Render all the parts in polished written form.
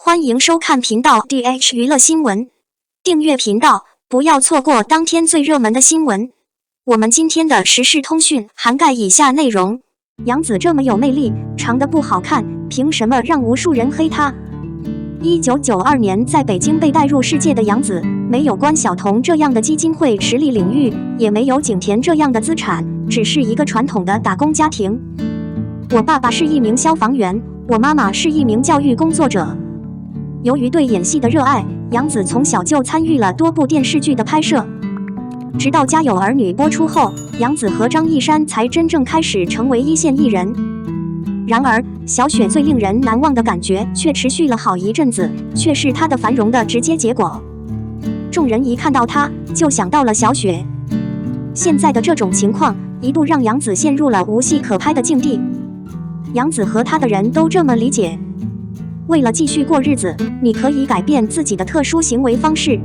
欢迎收看频道 DH 娱乐新闻，订阅频道，不要错过当天最热门的新闻。我们今天的时事通讯涵盖以下内容：杨紫这么有魅力，长得不好看，凭什么让无数人黑她？1992年在北京被带入世界的杨紫，没有关晓彤这样的基金会实力领域，也没有景甜这样的资产，只是一个传统的打工家庭。我爸爸是一名消防员，我妈妈是一名教育工作者。由于对演戏的热爱，杨紫从小就参与了多部电视剧的拍摄。直到《家有儿女》播出后，杨紫和张一山才真正开始成为一线艺人。然而，小雪最令人难忘的感觉却持续了好一阵子，却是她的繁荣的直接结果。众人一看到她，就想到了小雪。现在的这种情况，一度让杨紫陷入了无戏可拍的境地。杨紫和她的人都这么理解。为了继续过日子，你可以改变自己的特殊行为方式。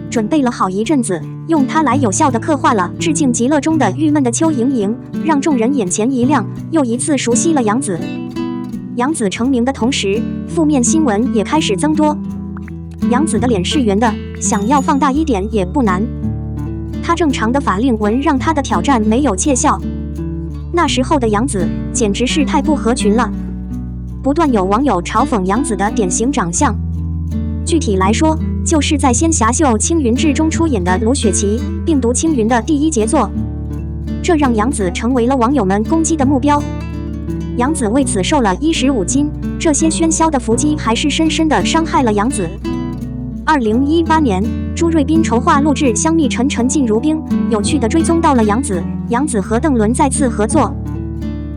准备了好一阵子，用它来有效地刻画了《致敬极乐》中的郁闷的邱莹莹，让众人眼前一亮，又一次熟悉了杨紫。杨紫成名的同时，负面新闻也开始增多。杨紫的脸是圆的，想要放大一点也不难。她正常的法令纹让她的挑战没有窃笑。那时候的杨紫简直是太不合群了。不断有网友嘲讽杨紫的典型长相，具体来说，就是在仙侠秀《青云志》中出演的卢雪琪，病毒青云的第一杰作，这让杨紫成为了网友们攻击的目标。杨紫为此瘦了15斤，这些喧嚣的伏击还是深深地伤害了杨紫。2018年，朱瑞斌筹划录制《香蜜沉沉烬如冰》，有趣地追踪到了杨紫和邓伦再次合作。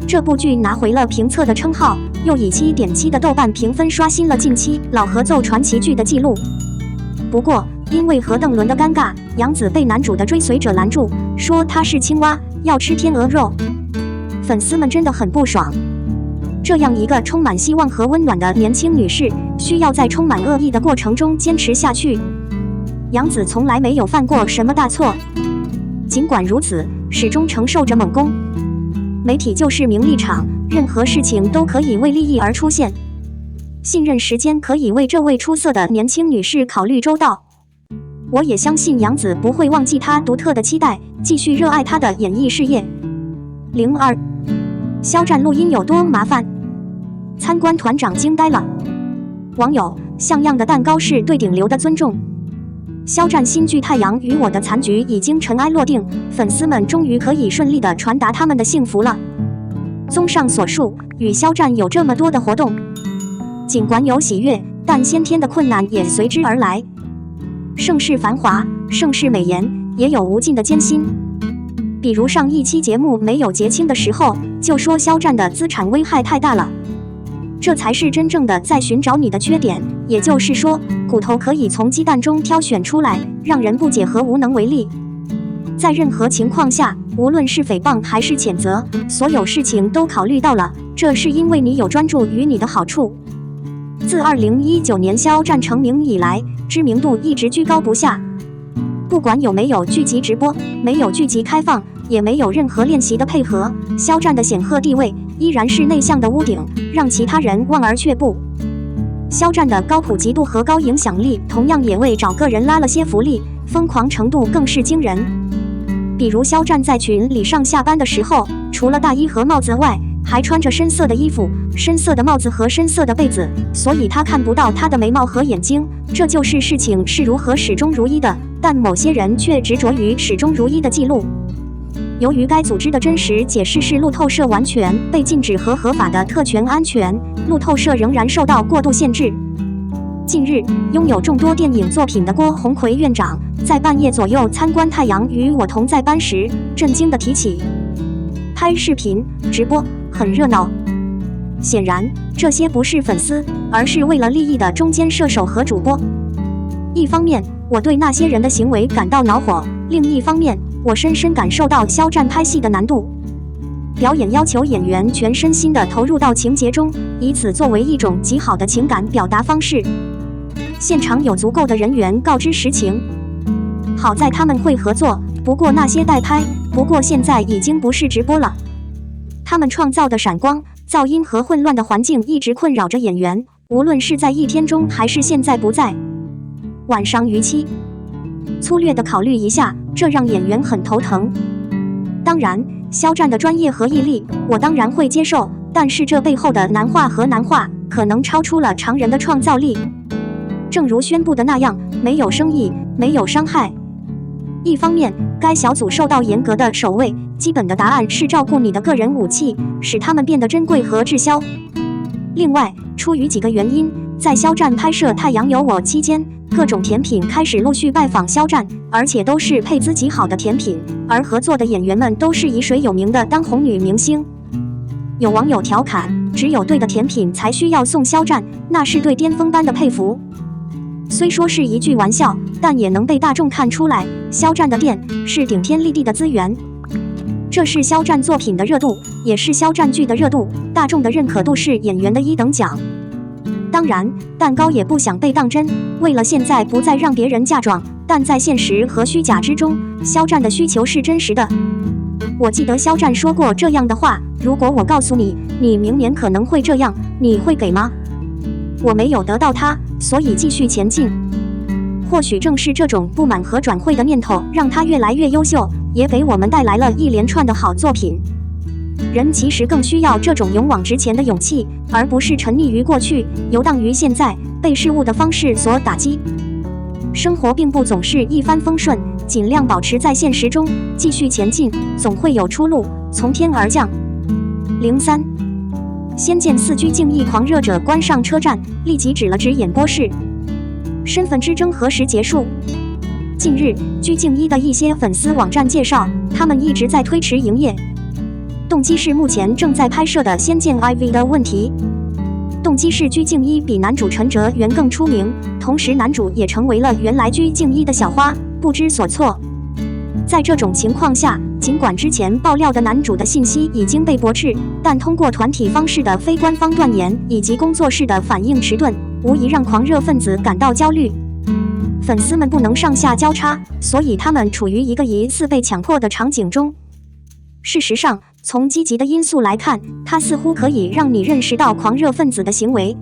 这部剧拿回了评测的称号，又以7.7的豆瓣评分刷新了近期老合奏传奇剧的记录。不过，因为和邓伦的尴尬，杨紫被男主的追随者拦住，说她是青蛙，要吃天鹅肉。粉丝们真的很不爽。这样一个充满希望和温暖的年轻女士，需要在充满恶意的过程中坚持下去。杨紫从来没有犯过什么大错，尽管如此，始终承受着猛攻。媒体就是名利场，任何事情都可以为利益而出现。信任时间可以为这位出色的年轻女士考虑周到。我也相信杨紫不会忘记她独特的期待，继续热爱她的演艺事业。02肖战录音有多麻烦？参观团长惊呆了。网友：像样的蛋糕是对顶流的尊重。肖战新剧《太阳与我的残局》已经尘埃落定，粉丝们终于可以顺利地传达他们的幸福了。综上所述，与肖战有这么多的活动，尽管有喜悦，但先天的困难也随之而来。盛世繁华，盛世美颜，也有无尽的艰辛。比如上一期节目没有结清的时候，就说肖战的资产危害太大了。这才是真正的在寻找你的缺点，也就是说，骨头可以从鸡蛋中挑选出来，让人不解和无能为力。在任何情况下，无论是诽谤还是谴责，所有事情都考虑到了，这是因为你有专注于你的好处。自2019年肖战成名以来，知名度一直居高不下。不管有没有剧集直播，没有剧集开放，也没有任何练习的配合，肖战的显赫地位依然是内向的屋顶，让其他人望而却步。肖战的高普及度和高影响力同样也为找个人拉了些福利，疯狂程度更是惊人。比如肖战在群里上下班的时候，除了大衣和帽子外，还穿着深色的衣服、深色的帽子和深色的被子，所以他看不到他的眉毛和眼睛。这就是事情是如何始终如一的，但某些人却执着于始终如一的记录。由于该组织的真实解释是路透社完全被禁止和合法的特权安全，路透社仍然受到过度限制。近日，拥有众多电影作品的郭鸿逵院长在半夜左右参观《太阳与我同在班》时，震惊地提起：拍视频直播很热闹。显然，这些不是粉丝，而是为了利益的中间射手和主播。一方面，我对那些人的行为感到恼火；另一方面，我深深感受到肖战拍戏的难度。表演要求演员全身心地投入到情节中，以此作为一种极好的情感表达方式。现场有足够的人员告知实情，好在他们会合作。不过那些代拍，现在已经不是直播了。他们创造的闪光、噪音和混乱的环境一直困扰着演员，无论是在一天中还是现在不在。晚上逾期。粗略地考虑一下，这让演员很头疼。当然，肖战的专业和毅力，我当然会接受，但是这背后的难化可能超出了常人的创造力。正如宣布的那样，没有生意，没有伤害。一方面，该小组受到严格的守卫，基本的答案是照顾你的个人武器，使它们变得珍贵和滞销。另外，出于几个原因，在肖战拍摄《太阳有我》期间，各种甜品开始陆续拜访肖战，而且都是配资极好的甜品，而合作的演员们都是以水有名的当红女明星。有网友调侃，只有对的甜品才需要送肖战，那是对巅峰般的佩服。虽说是一句玩笑，但也能被大众看出来，肖战的店是顶天立地的资源。这是肖战作品的热度，也是肖战剧的热度，大众的认可度是演员的一等奖。当然，蛋糕也不想被当真，为了现在不再让别人嫁妆，但在现实和虚假之中，肖战的需求是真实的。我记得肖战说过这样的话，如果我告诉你，你明年可能会这样，你会给吗？我没有得到它，所以继续前进。或许正是这种不满和转会的念头，让他越来越优秀，也给我们带来了一连串的好作品。人其实更需要这种勇往直前的勇气，而不是沉溺于过去，游荡于现在，被事物的方式所打击。生活并不总是一帆风顺，尽量保持在现实中，继续前进，总会有出路从天而降。03仙剑4鞠婧祎狂热者关上车站，立即指了指演播室。身份之争何时结束？近日，鞠婧祎的一些粉丝网站介绍，他们一直在推迟营业，动机是目前正在拍摄的《仙剑 IV》的问题。动机是鞠婧祎比男主陈哲元更出名，同时男主也成为了原来鞠婧祎的小花，不知所措。在这种情况下，尽管之前爆料的男主的信息已经被驳斥，但通过团体方式的非官方断言以及工作室的反应迟钝，无疑让狂热分子感到焦虑。粉丝们不能上下交叉，所以他们处于一个疑似被强迫的场景中。事实上，从积极的因素来看，它似乎可以让你认识到狂热分子的行为。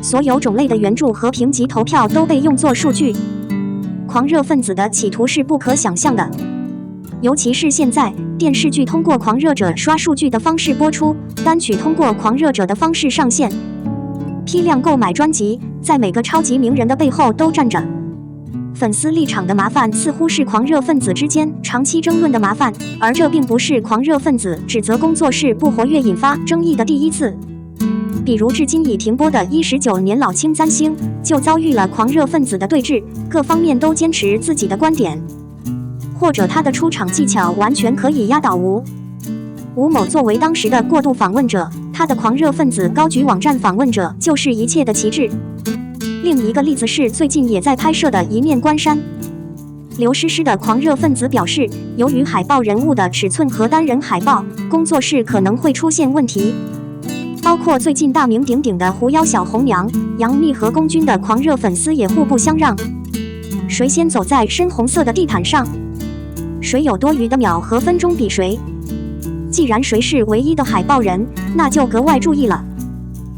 所有种类的援助和评级投票都被用作数据。狂热分子的企图是不可想象的，尤其是现在，电视剧通过狂热者刷数据的方式播出，单曲通过狂热者的方式上线，批量购买专辑，在每个超级名人的背后都站着。粉丝立场的麻烦似乎是狂热分子之间长期争论的麻烦，而这并不是狂热分子指责工作室不活跃引发争议的第一次。比如至今已停播的19年老青簪星就遭遇了狂热分子的对峙，各方面都坚持自己的观点。或者他的出场技巧完全可以压倒吴某作为当时的过渡访问者，他的狂热分子高举网站访问者就是一切的旗帜。另一个例子是最近也在拍摄的《一念关山》。刘诗诗的狂热分子表示，由于海报人物的尺寸和单人海报，工作室可能会出现问题。包括最近大名鼎鼎的狐妖小红娘、杨幂和龚军的狂热粉丝也互不相让。谁先走在深红色的地毯上？谁有多余的秒和分钟比谁？既然谁是唯一的海报人，那就格外注意了。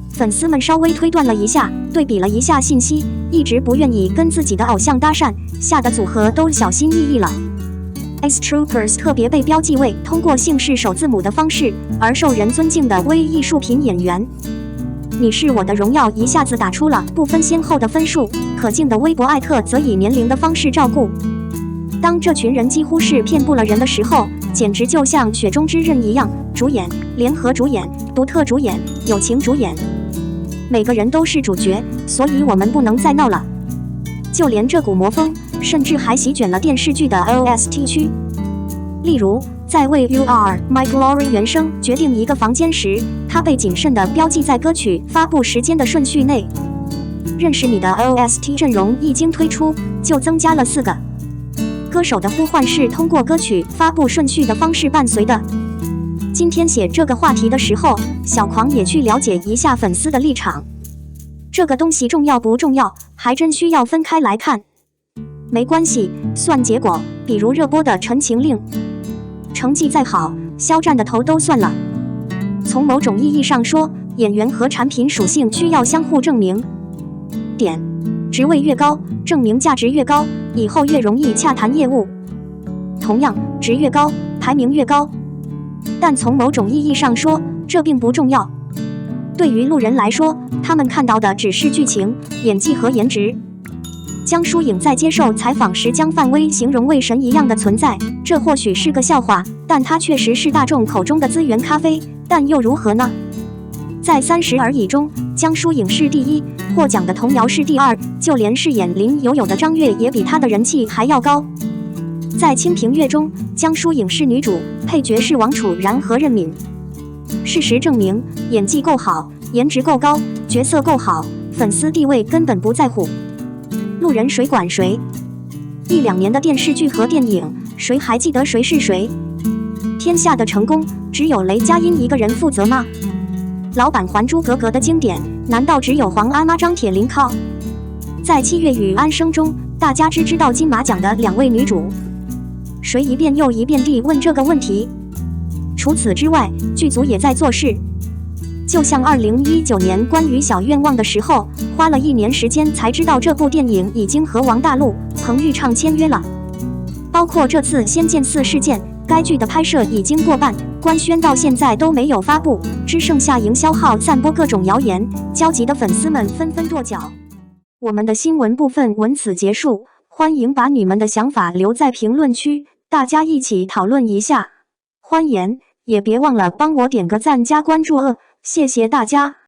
粉丝们稍微推断了一下，对比了一下信息，一直不愿意跟自己的偶像搭讪，下的组合都小心翼翼了。X Troopers 特别被标记为通过姓氏首字母的方式而受人尊敬的微艺术品演员。你是我的荣耀一下子打出了不分先后的分数，可敬的微博艾特则以年龄的方式照顾。当这群人几乎是遍布了人的时候，简直就像雪中之刃一样，主演、联合主演、独特主演、友情主演，每个人都是主角，所以我们不能再闹了。就连这股魔风，甚至还席卷了电视剧的 OST 区。例如，在为 You Are My Glory 原声决定一个房间时，它被谨慎地标记在歌曲发布时间的顺序内。认识你的 OST 阵容一经推出，就增加了4个。歌手的呼唤是通过歌曲发布顺序的方式伴随的。今天写这个话题的时候，小狂也去了解一下粉丝的立场。这个东西重要不重要，还真需要分开来看。没关系，算结果，比如热播的《陈情令》，成绩再好，肖战的头都算了。从某种意义上说，演员和产品属性需要相互证明。点，职位越高，证明价值越高，以后越容易洽谈业务。同样，职越高，排名越高。但从某种意义上说，这并不重要。对于路人来说，他们看到的只是剧情、演技和颜值。江疏影在接受采访时将范威形容为神一样的存在，这或许是个笑话，但他确实是大众口中的资源咖啡，但又如何呢？在30而已中，江疏影是第一，获奖的童瑶是第二，就连饰演林有有的张月也比她的人气还要高。在清平乐中，江疏影是女主，配角是王楚然和任敏。事实证明，演技够好，颜值够高，角色够好，粉丝地位根本不在乎。路人谁管谁？1、2年的电视剧和电影，谁还记得谁是谁？天下的成功只有雷佳音一个人负责吗？老版《还珠格格》的经典，难道只有皇阿妈张铁林靠？在《七月与安生》中，大家知道金马奖的2位女主，谁一遍又一遍地问这个问题？除此之外，剧组也在做事。就像2019年关于小愿望的时候，花了1年时间才知道这部电影已经和王大陆、彭昱畅签约了。包括这次《仙剑4》事件，该剧的拍摄已经过半，官宣到现在都没有发布，只剩下营销号散播各种谣言，焦急的粉丝们纷纷跺脚。我们的新闻部分文此结束，欢迎把你们的想法留在评论区，大家一起讨论一下。欢迎，也别忘了帮我点个赞加关注谢谢大家。